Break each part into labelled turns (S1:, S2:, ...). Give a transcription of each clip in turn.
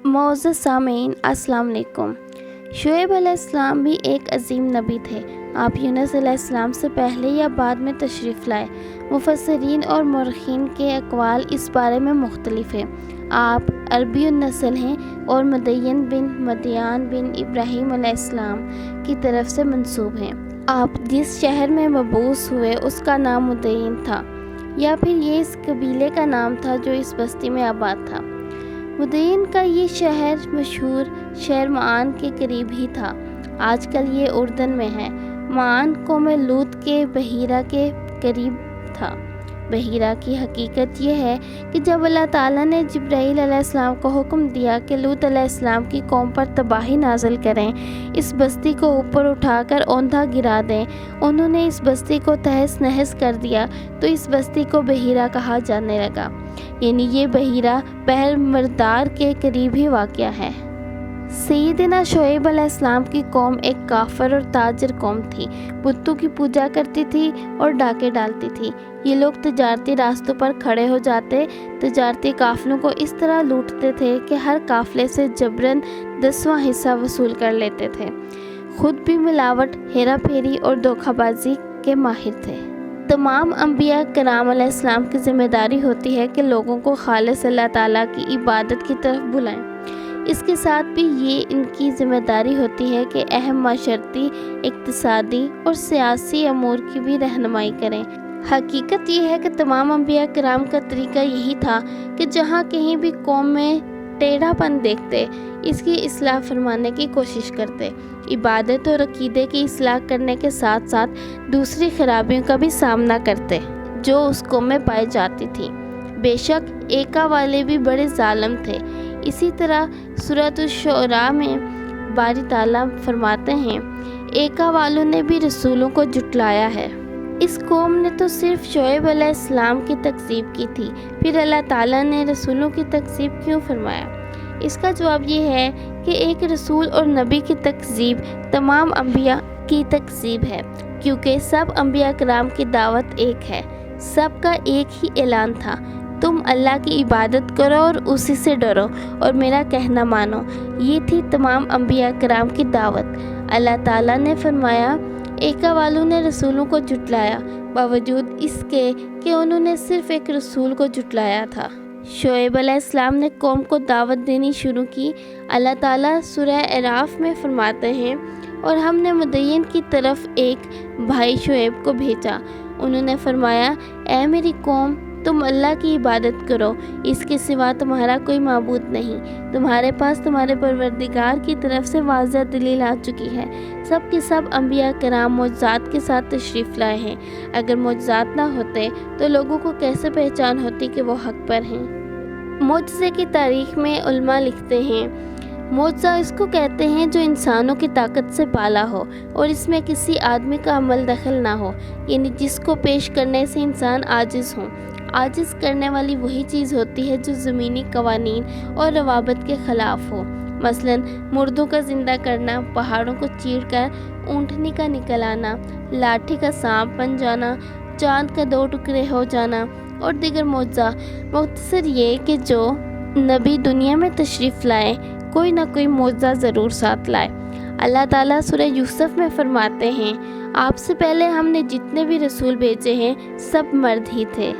S1: معزز سامعین السلام علیکم۔ شعیب علیہ السلام بھی ایک عظیم نبی تھے۔ آپ یونس علیہ السلام سے پہلے یا بعد میں تشریف لائے۔ مفسرین اور مورخین کے اقوال اس بارے میں مختلف ہیں۔ آپ عربی النسل ہیں اور مدین بن مدیان بن ابراہیم علیہ السلام کی طرف سے منسوب ہیں۔ آپ جس شہر میں مبعوث ہوئے اس کا نام مدین تھا، یا پھر یہ اس قبیلے کا نام تھا جو اس بستی میں آباد تھا۔ مدین کا یہ شہر مشہور شہر معان کے قریب ہی تھا۔ آج کل یہ اردن میں ہے۔ معان قوم لوط کے بحیرہ کے قریب تھا۔ بحیرہ کی حقیقت یہ ہے کہ جب اللہ تعالیٰ نے جبرائیل علیہ السلام کو حکم دیا کہ لوط علیہ السلام کی قوم پر تباہی نازل کریں، اس بستی کو اوپر اٹھا کر اوندھا گرا دیں، انہوں نے اس بستی کو تہس نہس کر دیا تو اس بستی کو بحیرہ کہا جانے لگا۔ یعنی یہ بحیرہ بحر مردار کے قریب ہی واقع ہے۔ سیدنا شعیب علیہ السلام کی قوم ایک کافر اور تاجر قوم تھی۔ بتوں کی پوجا کرتی تھی اور ڈاکے ڈالتی تھی۔ یہ لوگ تجارتی راستوں پر کھڑے ہو جاتے، تجارتی قافلوں کو اس طرح لوٹتے تھے کہ ہر قافلے سے جبراً 10واں حصہ وصول کر لیتے تھے۔ خود بھی ملاوٹ، ہیرا پھیری اور دھوکہ بازی کے ماہر تھے۔ تمام انبیاء کرام علیہ السلام کی ذمہ داری ہوتی ہے کہ لوگوں کو خالص اللہ تعالیٰ کی عبادت کی طرف بلائیں۔ اس کے ساتھ بھی یہ ان کی ذمہ داری ہوتی ہے کہ اہم معاشرتی، اقتصادی اور سیاسی امور کی بھی رہنمائی کریں۔ حقیقت یہ ہے کہ تمام انبیاء کرام کا طریقہ یہی تھا کہ جہاں کہیں بھی قوم میں ٹیڑھا پن دیکھتے، اس کی اصلاح فرمانے کی کوشش کرتے۔ عبادت اور عقیدے کی اصلاح کرنے کے ساتھ ساتھ دوسری خرابیوں کا بھی سامنا کرتے جو اس قوم میں پائی جاتی تھی۔ بے شک ایکا والے بھی بڑے ظالم تھے۔ اسی طرح سورۃ الشعراء میں باری تعالیٰ فرماتے ہیں، ایکا والوں نے بھی رسولوں کو جھٹلایا ہے۔ اس قوم نے تو صرف شعیب علیہ السلام کی تکذیب کی تھی، پھر اللہ تعالیٰ نے رسولوں کی تکذیب کیوں فرمایا؟ اس کا جواب یہ ہے کہ ایک رسول اور نبی کی تکذیب تمام انبیاء کی تکذیب ہے، کیونکہ سب انبیاء کرام کی دعوت ایک ہے، سب کا ایک ہی اعلان تھا، تم اللہ کی عبادت کرو اور اسی سے ڈرو اور میرا کہنا مانو۔ یہ تھی تمام انبیاء کرام کی دعوت۔ اللہ تعالیٰ نے فرمایا، ایکا والوں نے رسولوں کو جھٹلایا، باوجود اس کے کہ انہوں نے صرف ایک رسول کو جھٹلایا تھا۔ شعیب علیہ السلام نے قوم کو دعوت دینی شروع کی۔ اللہ تعالیٰ سورہ اعراف میں فرماتے ہیں، اور ہم نے مدین کی طرف ایک بھائی شعیب کو بھیجا۔ انہوں نے فرمایا، اے میری قوم، تم اللہ کی عبادت کرو، اس کے سوا تمہارا کوئی معبود نہیں۔ تمہارے پاس تمہارے پروردگار کی طرف سے واضح دلیل آ چکی ہے۔ سب کے سب انبیاء کرام معجزات کے ساتھ تشریف لائے ہیں۔ اگر معجزات نہ ہوتے تو لوگوں کو کیسے پہچان ہوتی کہ وہ حق پر ہیں؟ معجزے کی تاریخ میں علماء لکھتے ہیں، معجزہ اس کو کہتے ہیں جو انسانوں کی طاقت سے بالا ہو اور اس میں کسی آدمی کا عمل دخل نہ ہو، یعنی جس کو پیش کرنے سے انسان عاجز ہوں۔ عاجز کرنے والی وہی چیز ہوتی ہے جو زمینی قوانین اور روابط کے خلاف ہو، مثلا مردوں کا زندہ کرنا، پہاڑوں کو چیر کر اونٹنی کا نکل آنا، لاٹھی کا سانپ بن جانا، چاند کا 2 ٹکڑے ہو جانا اور دیگر معجزہ۔ مختصر یہ کہ جو نبی دنیا میں تشریف لائے کوئی نہ کوئی معجزہ ضرور ساتھ لائے۔ اللہ تعالیٰ سورہ یوسف میں فرماتے ہیں، آپ سے پہلے ہم نے جتنے بھی رسول بھیجے ہیں سب مرد ہی تھے۔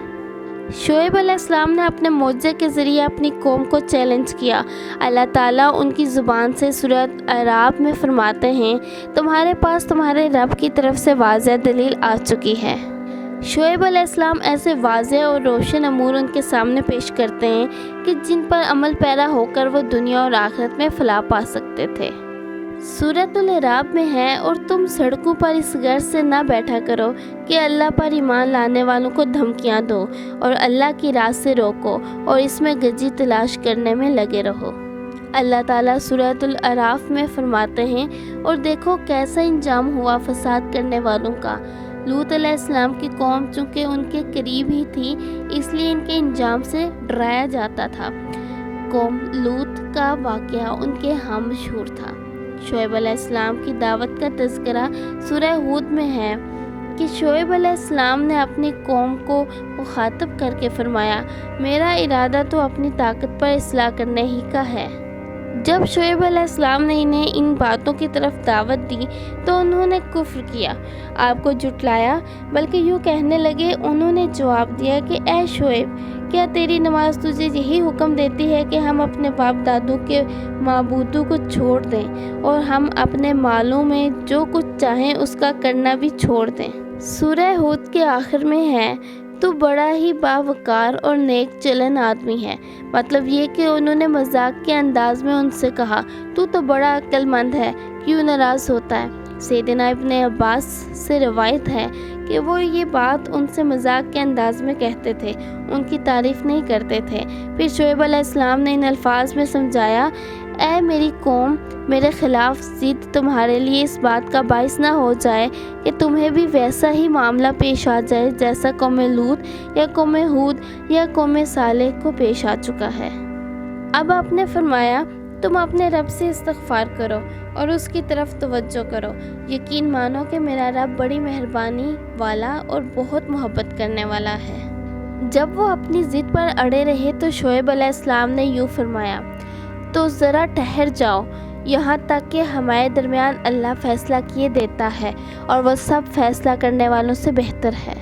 S1: شعیب علیہ السلام نے اپنے معجزے کے ذریعے اپنی قوم کو چیلنج کیا۔ اللہ تعالیٰ ان کی زبان سے سورۃ اعراف میں فرماتے ہیں، تمہارے پاس تمہارے رب کی طرف سے واضح دلیل آ چکی ہے۔ شعیب علیہ السلام ایسے واضح اور روشن امور ان کے سامنے پیش کرتے ہیں کہ جن پر عمل پیرا ہو کر وہ دنیا اور آخرت میں فلاح پا سکتے تھے۔ سورۃ الاعراف میں ہے، اور تم سڑکوں پر اس غرض سے نہ بیٹھا کرو کہ اللہ پر ایمان لانے والوں کو دھمکیاں دو اور اللہ کی راہ سے روکو اور اس میں گجی تلاش کرنے میں لگے رہو۔ اللہ تعالیٰ سورۃ الاعراف میں فرماتے ہیں، اور دیکھو کیسا انجام ہوا فساد کرنے والوں کا۔ لوط علیہ السلام کی قوم چونکہ ان کے قریب ہی تھی، اس لیے ان کے انجام سے ڈرایا جاتا تھا۔ قوم لوط کا واقعہ ان کے ہاں مشہور تھا۔ شعیب علیہ السلام کی دعوت کا تذکرہ سورہ ہود میں ہے کہ شعیب علیہ السلام نے اپنی قوم کو مخاطب کر کے فرمایا، میرا ارادہ تو اپنی طاقت پر اصلاح کرنے ہی کا ہے۔ جب شعیب علیہ السلام نے انہیں ان باتوں کی طرف دعوت دی تو انہوں نے کفر کیا، آپ کو جھٹلایا، بلکہ یوں کہنے لگے۔ انہوں نے جواب دیا کہ اے شعیب، کیا تیری نماز تجھے یہی حکم دیتی ہے کہ ہم اپنے باپ دادوں کے معبودوں کو چھوڑ دیں اور ہم اپنے مالوں میں جو کچھ چاہیں اس کا کرنا بھی چھوڑ دیں؟ سورہ ہود کے آخر میں ہے، تو بڑا ہی باوقار اور نیک چلن آدمی ہے۔ مطلب یہ کہ انہوں نے مذاق کے انداز میں ان سے کہا، تو بڑا عقل مند ہے، کیوں ناراض ہوتا ہے؟ سیدنا ابن عباس سے روایت ہے کہ وہ یہ بات ان سے مذاق کے انداز میں کہتے تھے، ان کی تعریف نہیں کرتے تھے۔ پھر شعیب علیہ السلام نے ان الفاظ میں سمجھایا، اے میری قوم، میرے خلاف ضد تمہارے لیے اس بات کا باعث نہ ہو جائے کہ تمہیں بھی ویسا ہی معاملہ پیش آ جائے جیسا قوم لوط یا قوم ہود یا قوم صالح کو پیش آ چکا ہے۔ اب آپ نے فرمایا، تم اپنے رب سے استغفار کرو اور اس کی طرف توجہ کرو، یقین مانو کہ میرا رب بڑی مہربانی والا اور بہت محبت کرنے والا ہے۔ جب وہ اپنی ضد پر اڑے رہے تو شعیب علیہ السلام نے یوں فرمایا، تو ذرا ٹھہر جاؤ یہاں تک کہ ہمارے درمیان اللہ فیصلہ کیے دیتا ہے اور وہ سب فیصلہ کرنے والوں سے بہتر ہے۔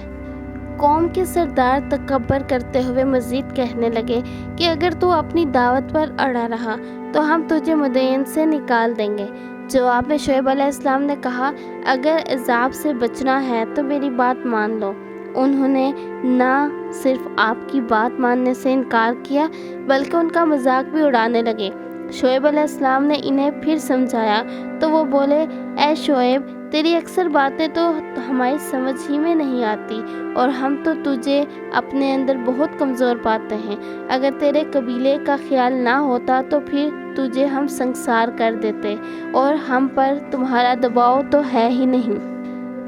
S1: قوم کے سردار تکبر کرتے ہوئے مزید کہنے لگے کہ اگر تو اپنی دعوت پر اڑا رہا تو ہم تجھے مدین سے نکال دیں گے۔ جواب میں شعیب علیہ السلام نے کہا، اگر عذاب سے بچنا ہے تو میری بات مان لو۔ انہوں نے نہ صرف آپ کی بات ماننے سے انکار کیا بلکہ ان کا مذاق بھی اڑانے لگے۔ شعیب علیہ السلام نے انہیں پھر سمجھایا تو وہ بولے، اے شعیب، تیری اکثر باتیں تو ہماری سمجھ ہی میں نہیں آتی اور ہم تو تجھے اپنے اندر بہت کمزور پاتے ہیں۔ اگر تیرے قبیلے کا خیال نہ ہوتا تو پھر تجھے ہم سنگسار کر دیتے اور ہم پر تمہارا دباؤ تو ہے ہی نہیں۔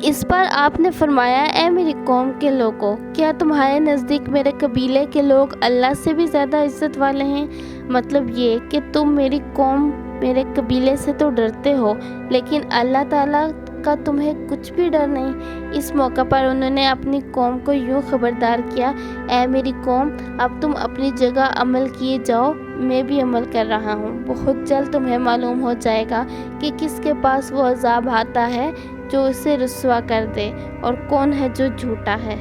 S1: اس پر آپ نے فرمایا، اے میری قوم کے لوگوں، کیا تمہارے نزدیک میرے قبیلے کے لوگ اللہ سے بھی زیادہ عزت والے ہیں؟ مطلب یہ کہ تم میری قوم میرے قبیلے سے تو ڈرتے ہو لیکن اللہ تعالیٰ کا تمہیں کچھ بھی ڈر نہیں۔ اس موقع پر انہوں نے اپنی قوم کو یوں خبردار کیا، اے میری قوم، اب تم اپنی جگہ عمل کیے جاؤ، میں بھی عمل کر رہا ہوں۔ بہت جلد تمہیں معلوم ہو جائے گا کہ کس کے پاس وہ عذاب آتا ہے جو اسے رسوا کر دے اور کون ہے جو جھوٹا ہے۔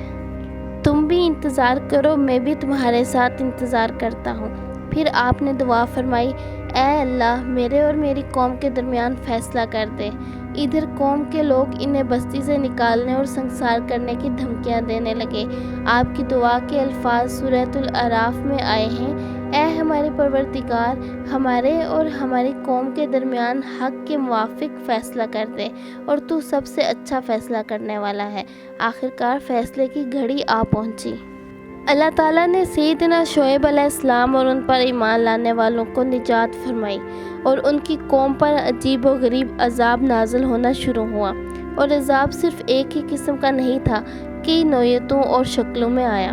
S1: تم بھی انتظار کرو، میں بھی تمہارے ساتھ انتظار کرتا ہوں۔ پھر آپ نے دعا فرمائی، اے اللہ، میرے اور میری قوم کے درمیان فیصلہ کر دے۔ ادھر قوم کے لوگ انہیں بستی سے نکالنے اور سنگسار کرنے کی دھمکیاں دینے لگے۔ آپ کی دعا کے الفاظ سورۃ الاعراف میں آئے ہیں، اے ہمارے پروردگار، ہمارے اور ہماری قوم کے درمیان حق کے موافق فیصلہ کر دے اور تو سب سے اچھا فیصلہ کرنے والا ہے۔ آخرکار فیصلے کی گھڑی آ پہنچی۔ اللہ تعالیٰ نے سیدنا شعیب علیہ السلام اور ان پر ایمان لانے والوں کو نجات فرمائی اور ان کی قوم پر عجیب و غریب عذاب نازل ہونا شروع ہوا، اور عذاب صرف ایک ہی قسم کا نہیں تھا، کئی نوعیتوں اور شکلوں میں آیا۔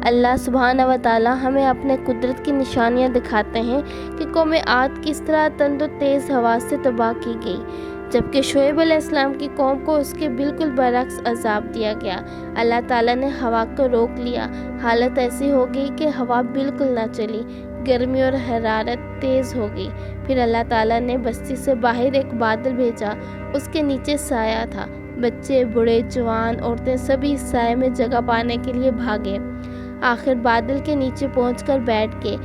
S1: اللہ سبحانہ و تعالیٰ ہمیں اپنے قدرت کی نشانیاں دکھاتے ہیں کہ قوم عاد کس طرح تند و تیز ہوا سے تباہ کی گئی، جبکہ شعیب علیہ السلام کی قوم کو اس کے بالکل برعکس عذاب دیا گیا۔ اللہ تعالیٰ نے ہوا کو روک لیا، حالت ایسی ہو گئی کہ ہوا بالکل نہ چلی، گرمی اور حرارت تیز ہو گئی۔ پھر اللہ تعالیٰ نے بستی سے باہر ایک بادل بھیجا، اس کے نیچے سایہ تھا، بچے، بوڑھے، جوان، عورتیں سبھی اس سائے میں جگہ پانے کے لیے بھاگے۔ آخر بادل کے نیچے پہنچ کر بیٹھ کے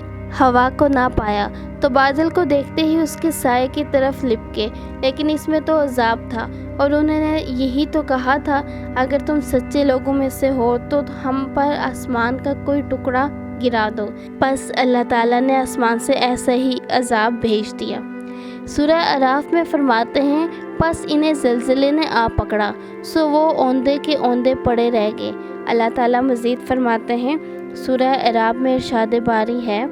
S1: ہوا کو نہ پایا تو بادل کو دیکھتے ہی اس کے سائے کی طرف لپکے، لیکن اس میں تو عذاب تھا، اور انہوں نے یہی تو کہا تھا، اگر تم سچے لوگوں میں سے ہو تو ہم پر آسمان کا کوئی ٹکڑا گرا دو۔ پس اللہ تعالیٰ نے آسمان سے ایسا ہی عذاب بھیج دیا۔ سورہ اعراف میں فرماتے ہیں، پس انہیں زلزلے نے آ پکڑا، سو وہ اوندے کے اوندے پڑے رہ گئے۔ اللہ تعالیٰ مزید فرماتے ہیں، سورہ اعراف میں ارشاد باری ہے،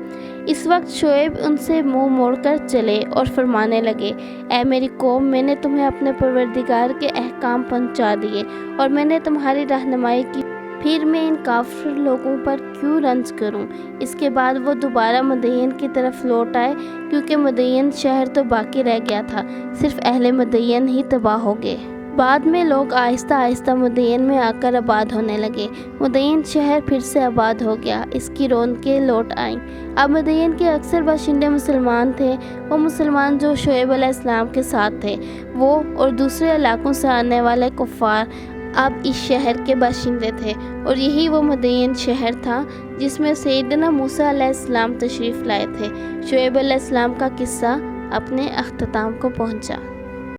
S1: اس وقت شعیب ان سے منہ موڑ کر چلے اور فرمانے لگے، اے میری قوم، میں نے تمہیں اپنے پروردگار کے احکام پہنچا دیے اور میں نے تمہاری رہنمائی کی، پھر میں ان کافر لوگوں پر کیوں رنج کروں؟ اس کے بعد وہ دوبارہ مدین کی طرف لوٹ آئے، کیونکہ مدین شہر تو باقی رہ گیا تھا، صرف اہل مدین ہی تباہ ہو گئے۔ بعد میں لوگ آہستہ آہستہ مدین میں آ کر آباد ہونے لگے۔ مدین شہر پھر سے آباد ہو گیا، اس کی رونقیں لوٹ آئیں۔ اب مدین کے اکثر باشندے مسلمان تھے۔ وہ مسلمان جو شعیب علیہ السلام کے ساتھ تھے، وہ اور دوسرے علاقوں سے آنے والے کفار اب اس شہر کے باشندے تھے، اور یہی وہ مدین شہر تھا جس میں سیدنا موسیٰ علیہ السلام تشریف لائے تھے۔ شعیب علیہ السلام کا قصہ اپنے اختتام کو پہنچا۔